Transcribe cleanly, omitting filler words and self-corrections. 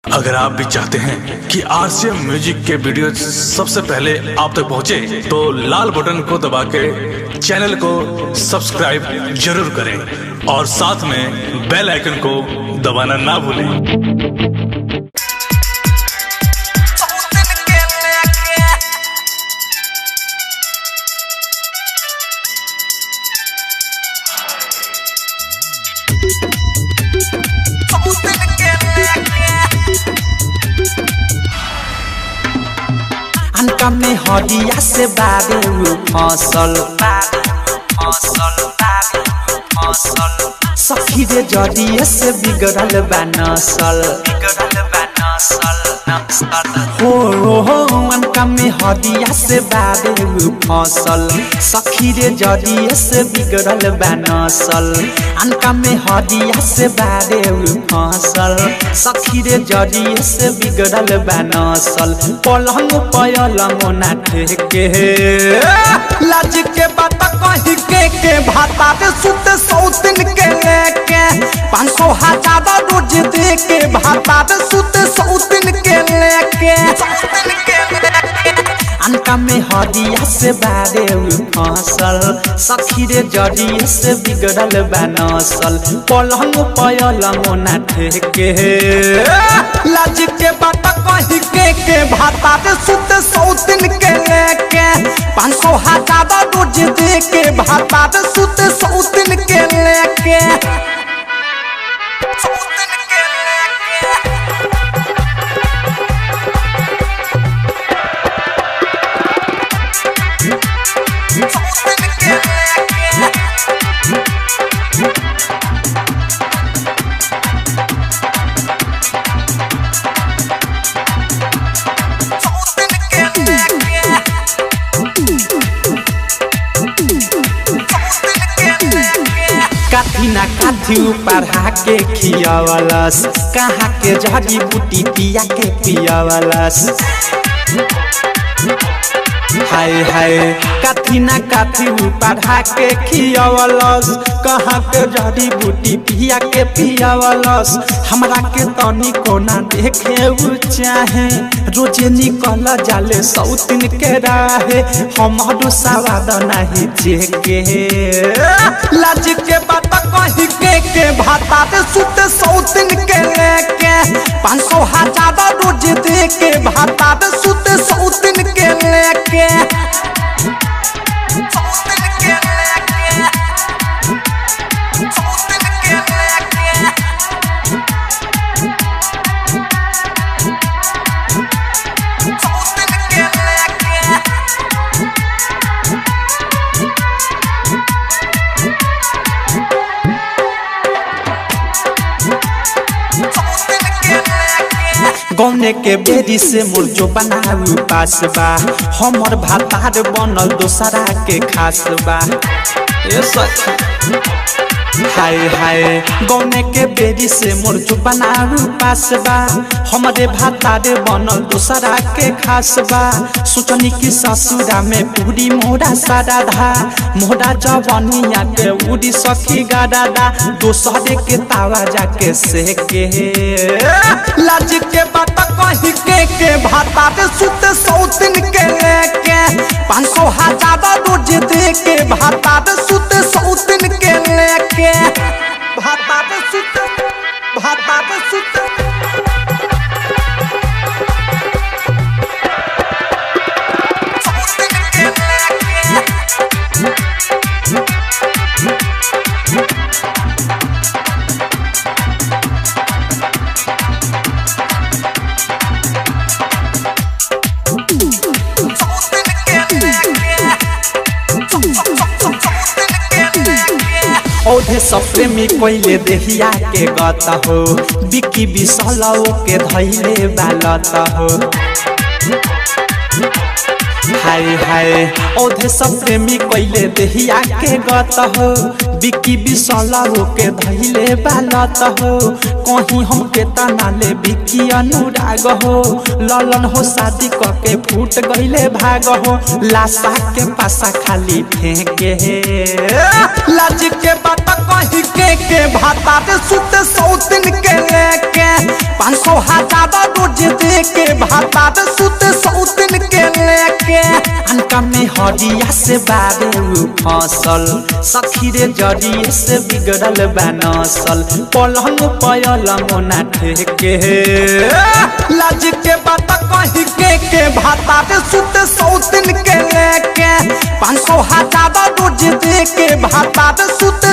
अगर आप भी चाहते हैं कि आरसीएम म्यूजिक के वीडियो सबसे पहले आप तक पहुंचे, तो लाल बटन को दबा के चैनल को सब्सक्राइब जरूर करें और साथ में बेल आइकन को दबाना ना भूलें। अनका में हदिया से बाबे फसल सखी रे जदिए से बिगड़ल बा नसल हो अनका में हदिया से बाबे फसल सखी रे जदिए से बिगड़ल बा नसल अनका में हदिया से बाबे फसल सखी रे जदिए से बिगड़ल बा नसल पलंग पलंग ना ठेके लाज के बात कही के भाता दे सुते सौतिन के लेके 500,000 रोज दे के भाता दे सुते सौतिन के लेके अनका में हदिया से बारे फसल सखी रे जदिए से बिगड़ल बा नसल पलंग पलंग ना ठेके लाज के बात कही के भाता दे सुते सौतिन के लेके 500,000 रोज दे के भाता दे सुते सौतिन के लेके काथी ना काथी पढ़ा के खियावलस कहाँ के जड़ी बूटी पिया के पियावलस हाय हाय काथी ना काथी पढ़ा के खियावलस कहाँ के जड़ी बूटी पिया के पियावलस हमरा के तनी को ना देखे उ चाहे रोजे निकल जाले सौतिन के राहे हमारो सवाद नहीं जेके लाज के बात कही के भाता दे सुते सौतिन के लेके 500,000 रोज दे के भाता दे सुते सौतिन के लेके गौने के बेरी से मुर्जो बनाऊ पास बा हमर भातार बनल दोसरा के खास बा ए सखी हाय हाय गौने के बेरी से मुर्जो बनाऊ पास बा हमरे भातार बनल दोसरा के खास बा सोचनी की ससुरा में पूरी मोरा साराधा मोरा जवानिया के उड़ी सखी गाडादा दोसरे के तावा जाके सेके लाज के बात कही के भाता दे सुते सौतिन के लेके 500,000 रोज दे के भाता दे सुते सौतिन के लेके भाता दे सुते औधे सप्रेमी कोइले देहिया के गता हो बिकी बिसलाओ के धैले बालता हो हाय हाय ओधे सब प्रेमी कइले देहिया के गत हो बिकी बिसला हो के धइले बालत हो कहीं हम के तना ले बिकी अनुराग हो ललन हो शादी क के फूट गइले भाग हो लाशा के पासा खाली फेंके लाज के बात कहीं के भाता दे सुत 100 दिन के लेके 500,000 रोज दे के भाता दे सुत 100 दिन के लेके अनका में हरिया से बाबे फसल सखी रे जरिए से बिगड़ल बनसल पलंग पयल मोना ठेके लाज के बात कहीं के भाता दे सुत 100 दिन के लेके 500,000 रोज दे के भाता दे सुत